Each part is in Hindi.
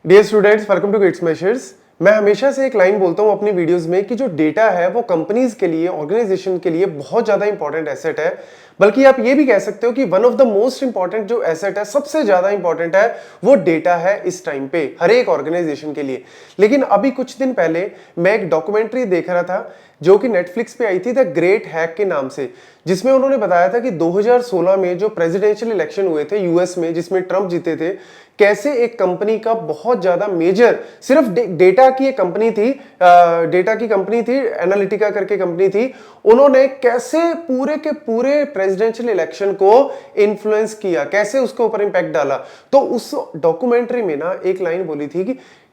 Dear students, welcome to kids measures. मैं हमेशा से एक लाइन बोलता हूं अपनी वीडियोस में कि जो डेटा है वो कंपनीज के लिए, ऑर्गेनाइजेशन के लिए बहुत ज्यादा इंपॉर्टेंट एसेट है। बल्कि आप ये भी कह सकते हो कि one of the most important जो एसेट है, सबसे ज्यादा इंपॉर्टेंट है, वो डेटा है इस टाइम पे हर एक ऑर्गेनाइजेशन के लिए। लेकिन अभी कुछ दिन पहले मैं एक डॉक्यूमेंट्री देख रहा था जो कि नेटफ्लिक्स पे आई थी, द ग्रेट हैक के नाम से, जिसमें उन्होंने बताया था कि 2016 में जो प्रेसिडेंशियल इलेक्शन हुए थे यूएस में, जिसमें ट्रंप जीते थे, कैसे एक कंपनी का बहुत ज्यादा मेजर, सिर्फ डेटा की एक कंपनी थी, डेटा की कंपनी थी, एनालिटिका करके कंपनी थी, उन्होंने कैसे पूरे के पूरे प्रेसिडेंशियल इलेक्शन को इन्फ्लुएंस किया, कैसे उसके ऊपर इंपैक्ट डाला। तो उस डॉक्यूमेंट्री में ना एक लाइन बोली थी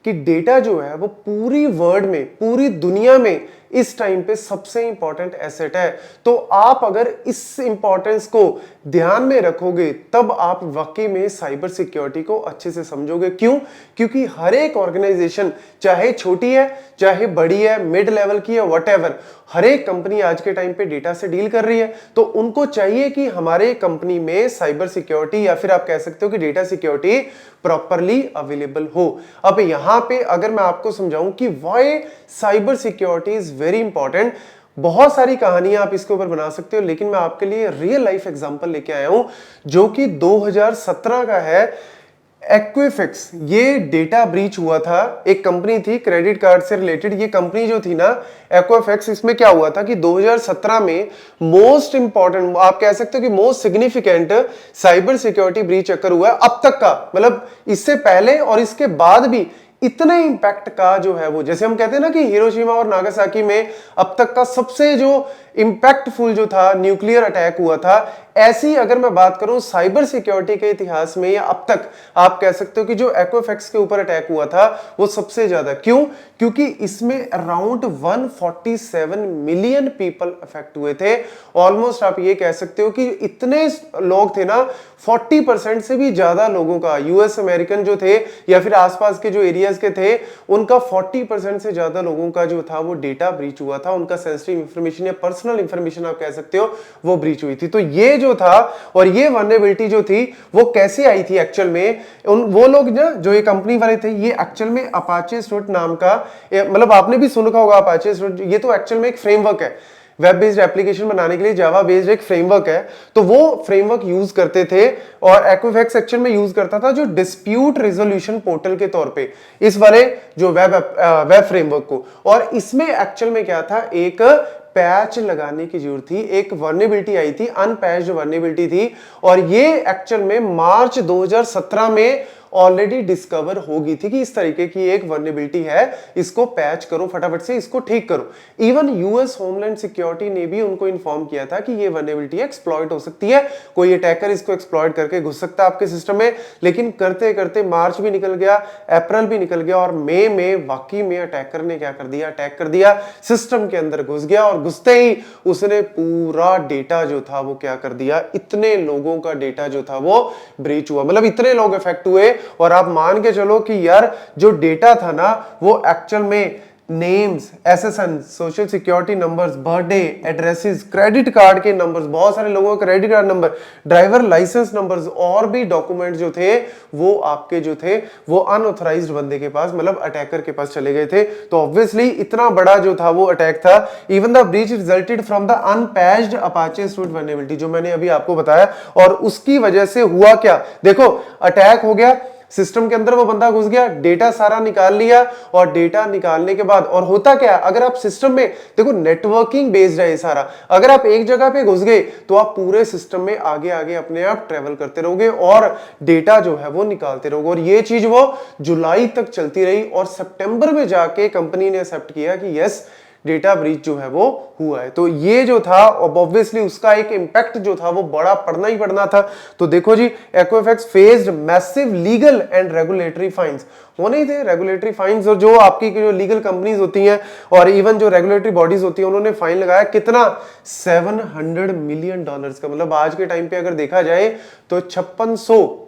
कि डेटा जो है वो पूरी वर्ल्ड में, पूरी दुनिया में इस टाइम पे सबसे इंपॉर्टेंट एसेट है। तो आप अगर इस इंपॉर्टेंस को ध्यान में रखोगे तब आप वाकई में साइबर सिक्योरिटी को अच्छे से समझोगे। क्यों? क्योंकि हर एक ऑर्गेनाइजेशन, चाहे छोटी है, चाहे बड़ी है, मिड लेवल की है, व्हाटएवर, हर एक कंपनी आज के टाइम पे डेटा से डील कर रही है। तो उनको चाहिए कि हमारे कंपनी में साइबर सिक्योरिटी, या फिर आप कह सकते हो कि डेटा सिक्योरिटी प्रॉपरली अवेलेबल हो। अब यहां पे अगर मैं आपको समझाऊं कि why cyber security is very important, बहुत सारी कहानियां आप इसके ऊपर बना सकते हो, लेकिन मैं आपके लिए रियल लाइफ एग्जांपल लेके आया हूं जो कि 2017 का है। एक्विफेक्स, ये डेटा ब्रीच हुआ था। एक कंपनी थी क्रेडिट कार्ड से रिलेटेड, ये कंपनी जो थी ना एक्विफेक्स, इसमें क्या हुआ था कि 2017 में मोस्ट इंपॉर्टेंट, आप कह सकते हो कि most significant cyber security breach occur हुआ है अब तक का। मतलब इससे पहले और इसके बाद भी इतने इंपैक्ट का जो है वो, जैसे हम कहते हैं ना कि हिरोशिमा और नागासाकी में अब तक का सबसे जो इंपैक्टफुल जो था न्यूक्लियर अटैक हुआ था, ऐसी अगर मैं बात करूं साइबर सिक्योरिटी के इतिहास में या अब तक, आप कह सकते हो कि जो एक्विफेक्स के ऊपर अटैक हुआ था वो सबसे ज्यादा। क्यों? क्योंकि इसमें अराउंड 147 मिलियन पीपल अफेक्ट हुए थे। ऑलमोस्ट आप ये कह सकते हो कि इतने लोग थे ना, 40% से भी ज्यादा लोगों का, यूएस अमेरिकन जो थे या फिर आसपास के जो एरियाज के थे, उनका 40% से ज्यादा लोगों का जो था वो डेटा ब्रीच हुआ था। उनका सेंसिटिव इंफॉर्मेशन या पर्सनल इंफॉर्मेशन आप कह सकते हो वो ब्रीच हुई थी। तो ये जो था, और ये वल्नरेबिलिटी जो थी वो कैसे आई थी एक्चुअल में, वो लोग ना जो ये कंपनी वाले थे, ये एक्चुअल में अपाचे स्विफ्ट नाम का, मतलब आपने भी सुना होगा अपाचे स्विफ्ट, ये तो एक्चुअल में एक फ्रेमवर्क है, वेब बेस्ड एप्लीकेशन बनाने के लिए जावा बेस्ड एक फ्रेमवर्क है। तो वो फ्रेमवर्क यूज करते थे और एक्विफेक्स एक्चुअल में यूज करता था जो डिस्प्यूट रिजोल्यूशन पोर्टल के तौर पे इस वाले जो वेब फ्रेमवर्क को। और इसमें एक्चुअल में क्या था, एक पैच लगाने की जरूरत थी, एक वल्नरेबिलिटी आई थी, अनपैच्ड वल्नरेबिलिटी थी, और ये एक्चुअल में मार्च 2017 में ऑलरेडी डिस्कवर हो गई थी कि इस तरीके की एक वल्नरेबिलिटी है, इसको पैच करो, फटाफट से इसको ठीक करो। इवन यूएस होमलैंड सिक्योरिटी ने भी उनको इन्फॉर्म किया था कि ये वल्नरेबिलिटी एक्सप्लॉइट हो सकती है, कोई अटैकर इसको एक्सप्लॉइट करके घुस सकता है आपके सिस्टम में। लेकिन करते करते मार्च भी निकल गया, अप्रैल भी निकल गया, और मई में वाकई में अटैकर ने क्या कर दिया, अटैक कर दिया, सिस्टम के अंदर घुस गया, और घुसते ही उसने पूरा डेटा जो था वो क्या कर दिया, इतने लोगों का डेटा जो था वो ब्रीच हुआ। मतलब इतने लोग इफेक्ट हुए, और आप मान के चलो कि यार जो डेटा था ना वो एक्चुअल में names, SSN, social security numbers, birthday addresses, credit card के नंबर्स, बहुत सारे लोगों के credit card number, driver license numbers, और भी डॉक्यूमेंट जो थे वो आपके जो थे वो अनऑथराइज्ड बंदे के पास, मतलब अटैकर के पास चले गए थे। तो ऑब्वियसली इतना बड़ा जो था वो अटैक था। Even the breach resulted from the unpatched Apache Swift vulnerability, जो मैंने अभी आपको बताया। और उसकी वजह से हुआ क्या, देखो, अटैक हो गया, सिस्टम के अंदर वो बंदा घुस गया, डेटा सारा निकाल लिया, और डेटा निकालने के बाद, और होता क्या, अगर आप सिस्टम में देखो, नेटवर्किंग बेस्ड है ये सारा, अगर आप एक जगह पे घुस गए तो आप पूरे सिस्टम में आगे आगे अपने आप ट्रेवल करते रहोगे और डेटा जो है वो निकालते रहोगे। और ये चीज वो जुलाई तक चलती रही, और सितंबर में जाके कंपनी ने एक्सेप्ट किया कि यस, डेटा ब्रीच जो है वो हुआ है। तो ये जो था, ऑब्वियसली उसका एक इंपैक्ट जो था वो बड़ा पड़ना ही पड़ना था। तो देखो जी, Equifax faced massive legal and regulatory fines, होने ही थे रेगुलेटरी फाइन्स, और जो आपकी जो लीगल कंपनीज होती हैं और इवन जो रेगुलेटरी बॉडीज होती हैं, उन्होंने फाइन लगाया कितना, $700 मिलियन का। मतलब आज के टाइम पे अगर देखा जाए तो 5600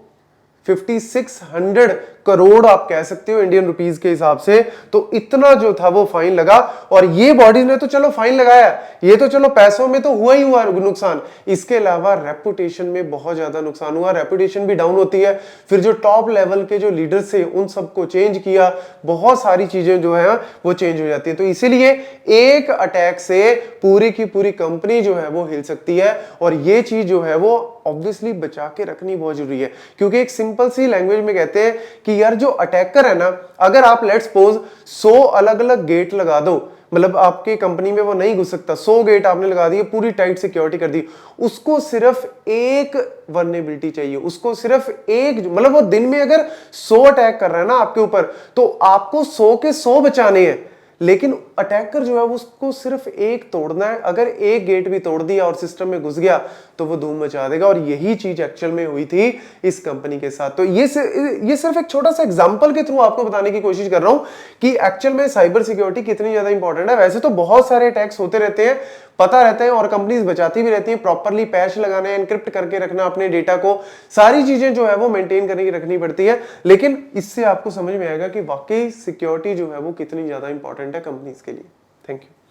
करोड़ आप कह सकते हो इंडियन रुपीस के हिसाब से। तो इतना जो था वो फाइन लगा, और ये बॉडीज ने तो चलो फाइन लगाया, ये तो चलो पैसों में तो हुआ ही हुआ नुकसान, इसके अलावा रेपुटेशन में बहुत ज्यादा नुकसान हुआ। रेपुटेशन भी डाउन होती है, फिर जो टॉप लेवल के जो लीडर्स थे उन सबको चेंज किया, बहुत सारी चीजें जो है वो चेंज हो जाती है। तो इसीलिए एक अटैक से पूरी की पूरी कंपनी जो है वो हिल सकती है, और ये चीज जो है वो ऑब्वियसली बचा के रखनी बहुत जरूरी है। क्योंकि एक सिंपल सी लैंग्वेज में कहते हैं कि यार जो अटैकर है ना, अगर आप लेट्स सपोज 100 अलग अलग गेट लगा दो, मतलब आपकी कंपनी में वो नहीं घुस सकता, 100 गेट आपने लगा दिए, पूरी टाइट सिक्योरिटी कर दी, उसको सिर्फ एक वल्नरेबिलिटी चाहिए, उसको सिर्फ एक, मतलब वो दिन में अगर 100 अटैक कर रहा है ना आपके ऊपर, तो आपको 100 के 100 बचाने हैं, लेकिन अटैकर जो है उसको सिर्फ एक तोड़ना है। अगर एक गेट भी तोड़ दिया और सिस्टम में घुस गया तो वो धूम मचा देगा, और यही चीज एक्चुअल में हुई थी इस कंपनी के साथ। तो ये सिर्फ एक छोटा सा एग्जांपल के थ्रू आपको बताने की कोशिश कर रहा हूं कि एक्चुअल में साइबर सिक्योरिटी कितनी ज्यादा इंपॉर्टेंट है। वैसे तो बहुत सारे अटैक्स होते रहते हैं, पता रहता है, और कंपनीज बचाती भी रहती हैं। प्रॉपरली पैच लगाना है, एनक्रिप्ट करके रखना अपने डेटा को, सारी चीजें जो है वो मेंटेन करने की रखनी पड़ती है। लेकिन इससे आपको समझ में आएगा कि वाकई सिक्योरिटी जो है वो कितनी ज्यादा इंपॉर्टेंट है कंपनीज के लिए। Thank you.